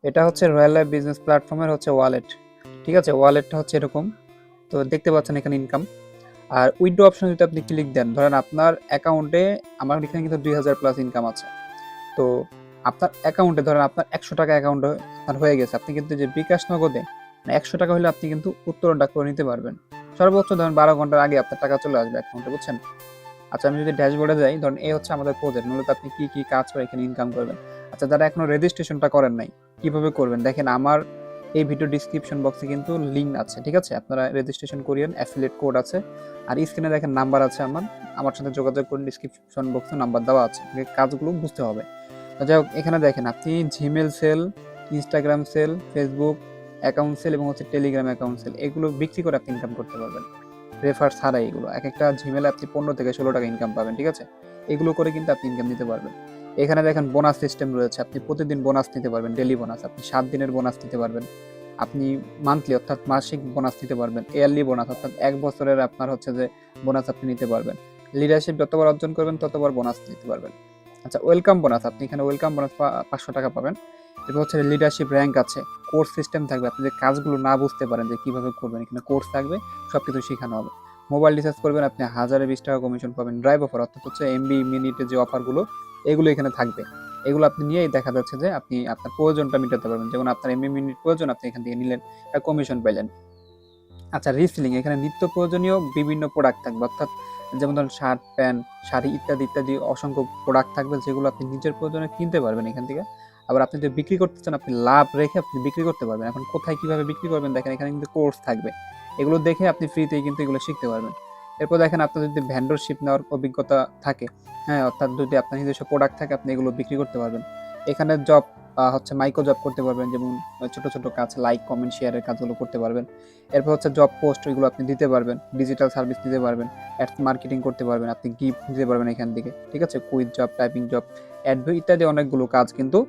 এটা হচ্ছে royal life business প্ল্যাটফর্মের হচ্ছে ওয়ালেট। ঠিক আছে, ওয়ালেটটা হচ্ছে এরকম। তো দেখতে পাচ্ছেন এখানে ইনকাম। আর উইথড্র অপশন যদি আপনি ক্লিক দেন, ধরেন আপনার অ্যাকাউন্টে, আমার এখানে কিন্তু 2000 প্লাস ইনকাম আছে। তো আপনার অ্যাকাউন্টে ধরেন আপনার 100 টাকা অ্যাকাউন্টে আপনার হয়ে গেছে, আপনি কিন্তু যে বিকাশ নগদে 100 টাকা হলে আপনি কিন্তু উত্তোলনটা করে নিতে পারবেন। সর্বোচ্চ ধরেন 12 ঘন্টার আগে আপনার টাকা চলে আসবে অ্যাকাউন্টে, বুঝছেন? আচ্ছা, আমি যদি ড্যাশবোর্ডে যাই, ধরেন এই হচ্ছে আমাদের প্রজেক্ট, মূলত আপনি কি কি কাজ করে এখানে ইনকাম করবেন। আচ্ছা, যারা এখনো রেজিস্ট্রেশনটা করেন নাই, কিভাবে করবেন দেখেন, আমার এই ভিডিও ডিসক্রিপশন বক্সে কিন্তু লিঙ্ক আছে, ঠিক আছে? আপনারা রেজিস্ট্রেশন করিয়েন, অ্যাফিলিয়েট কোড আছে, আর স্ক্রিনে দেখেন নাম্বার আছে আমার, আমার সাথে যোগাযোগ করুন, ডিসক্রিপশন বক্সে নাম্বার দেওয়া আছে, কাজগুলো বুঝতে হবে। তো যাই হোক, এখানে দেখেন আপনি Gmail sell, Instagram sell, Facebook account sell এবং হচ্ছে টেলিগ্রাম অ্যাকাউন্ট সেল, এগুলো বিক্রি করে আপনি ইনকাম করতে পারবেন। রেফার ছাড়াই এগুলো, এক একটা জিমেলে আপনি 15 থেকে 16 টাকা ইনকাম পাবেন, ঠিক আছে? এগুলো করে কিন্তু আপনি ইনকাম নিতে পারবেন। এখানে দেখেন বোনাস সিস্টেম রয়েছে, আপনি প্রতিদিন বোনাস নিতে পারবেন, ডেলি বোনাস, আপনি 7 দিনের বোনাস নিতে পারবেন, আপনি মান্থলি অর্থাৎ মাসিক বোনাস নিতে পারবেন, ইয়ারলি বোনাস অর্থাৎ 1 বছরের আপনার হচ্ছে যে বোনাস আপনি নিতে পারবেন। লিডারশিপ যতবার অর্জন করবেন ততবার বোনাস নিতে পারবেন। আচ্ছা, ওয়েলকাম বোনাস, আপনি এখানে ওয়েলকাম বোনাস 500 টাকা পাবেন। এরপর হচ্ছে লিডারশিপ র্যাঙ্ক আছে, কোর্স সিস্টেম থাকবে, আপনি যে কাজগুলো না বুঝতে পারেন যে কিভাবে করবেন, এখানে কোর্স থাকবে, সব কিছু শেখানো হবে। মোবাইল রিচার্জ করবেন, আপনি 1020 টাকা কমিশন পাবেন। ড্রাইভ অফার অর্থাৎ হচ্ছে এমবি মিনিটের যে অফারগুলো, এগুলো এখানে থাকবে। এগুলো আপনি নিয়েই দেখা যাচ্ছে যে আপনি আপনার প্রয়োজনটা মেটাতে পারবেন, যেমন আপনার এমবি মিনিট প্রয়োজন, আপনি এখান থেকে নিলেন, একটা কমিশন পাইলেন। আচ্ছা, রিসেলিং, এখানে নিত্য প্রয়োজনীয় বিভিন্ন প্রোডাক্ট থাকবে, অর্থাৎ যেমন ধরুন শার্ট, প্যান্ট, শাড়ি ইত্যাদি ইত্যাদি অসংখ্য প্রোডাক্ট থাকবে, যেগুলো আপনি নিজের প্রয়োজনে কিনতে পারবেন এখান থেকে। আবার আপনি যদি বিক্রি করতে চান, আপনি লাভ রেখে আপনি বিক্রি করতে পারবেন। এখন কোথায় কিভাবে বিক্রি করবেন দেখেন, এখানে কিন্তু কোর্স থাকবে, এগুলো দেখে আপনি ফ্রিতেই কিন্তু এগুলো শিখতে পারবেন। এরপর দেখেন আপনার যদি ভেন্ডরশিপ নেওয়ার অভিজ্ঞতা থাকে, হ্যাঁ, অর্থাৎ যদি আপনার নিজস্ব প্রোডাক্ট থাকে, আপনি এগুলো বিক্রি করতে পারবেন। এখানে জব হচ্ছে মাইক্রো জব করতে পারবেন, যেমন ছোট ছোট কাজ, লাইক কমেন্ট শেয়ারের কাজগুলো করতে পারবেন। এরপর হচ্ছে জব পোস্ট, ওইগুলো আপনি দিতে পারবেন, ডিজিটাল সার্ভিস দিতে পারবেন, অ্যাডস মার্কেটিং করতে পারবেন, আপনি গিফট দিতে পারবেন এখান থেকে, ঠিক আছে? কুইজ জব, টাইপিং জব, অ্যাডভিউ ইত্যাদি অনেকগুলো কাজ কিন্তু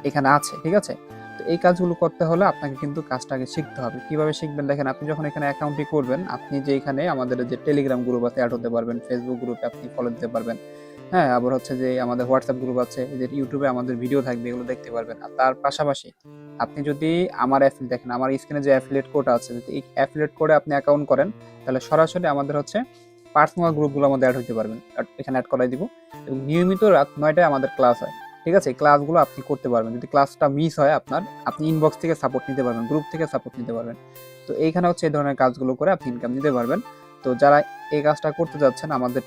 এখানে আছে, ঠিক আছে? তো এই কাজগুলো করতে হলে আপনাকে কিন্তু কাজটা আগে শিখতে হবে। কিভাবে শিখবেন দেখেন, আপনি যখন এখানে অ্যাকাউন্টটি করবেন, আপনি যে এখানে আমাদের যে টেলিগ্রাম গ্রুপ আছে, অ্যাড হতে পারবেন, ফেসবুক গ্রুপে আপনি ফলো দিতে পারবেন, হ্যাঁ, আবার হচ্ছে যে আমাদের হোয়াটসঅ্যাপ গ্রুপ আছে, যে ইউটিউবে আমাদের ভিডিও থাকবে, এগুলো দেখতে পারবেন। আর তার পাশাপাশি আপনি যদি আমার দেখেন, আমার স্ক্রিনে যে অ্যাফিলিয়েট কোড আছে, যদি এই অ্যাফিলিয়েট কোডে আপনি অ্যাকাউন্ট করেন, তাহলে সরাসরি আমাদের হচ্ছে পার্সোনাল গ্রুপগুলোর মধ্যে অ্যাড হতে পারবেন, এখানে অ্যাড করাই দিব। এবং নিয়মিত রাত 9টায় আমাদের ক্লাস হয়, ঠিক আছে? এই ক্লাসগুলো আপনি করতে পারবেন, যদি ক্লাসটা মিস হয় আপনার, আপনি ইনবক্স থেকে সাপোর্ট নিতে পারবেন, গ্রুপ থেকে সাপোর্ট নিতে পারবেন। তো এইখানে হচ্ছে এই ধরনের কাজগুলো করে আপনি ইনকাম নিতে পারবেন। তো যারা এই কাজটা করতে যাচ্ছেন আমাদের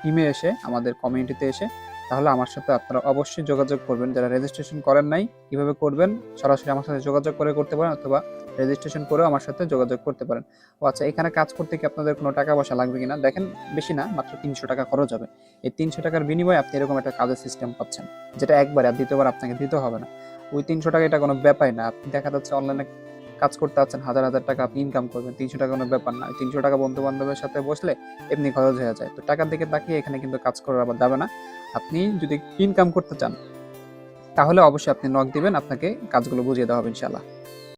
টিমে এসে, আমাদের কমিউনিটিতে এসে, তাহলে আমার সাথে আপনারা অবশ্যই যোগাযোগ করবেন। যারা রেজিস্ট্রেশন করেন নাই, কিভাবে করবেন, সরাসরি আমার সাথে যোগাযোগ করে করতে পারেন, অথবা রেজিস্ট্রেশন করেও আমার সাথে যোগাযোগ করতে পারেন। ও আচ্ছা, এখানে কাজ করতে কি আপনাদের কোনো টাকা পয়সা লাগবে কিনা দেখেন, বেশি না, মাত্র 300 টাকা খরচ হবে। এই 300 টাকার বিনিময়ে আপনি এরকম একটা কাজের সিস্টেম পাচ্ছেন, যেটা একবার আর দ্বিতীয়বার আপনাকে দিতে হবে না। ওই 300 টাকা এটা কোনো ব্যাপার না, আপনি দেখা যাচ্ছে অনলাইনে কাজ করতে আছেন, হাজার হাজার টাকা আপনি ইনকাম করবেন, 300 টাকা কোনো ব্যাপার না। 300 টাকা বন্ধু বান্ধবের সাথে বসলে এমনি খরচ হয়ে যায়। তো টাকার দিকে তাকিয়ে এখানে কিন্তু কাজ করা আবার যাবে না। আপনি যদি ইনকাম করতে চান, তাহলে অবশ্যই আপনি নক দিবেন, আপনাকে কাজগুলো বুঝিয়ে দেওয়া হবে ইনশাল্লাহ।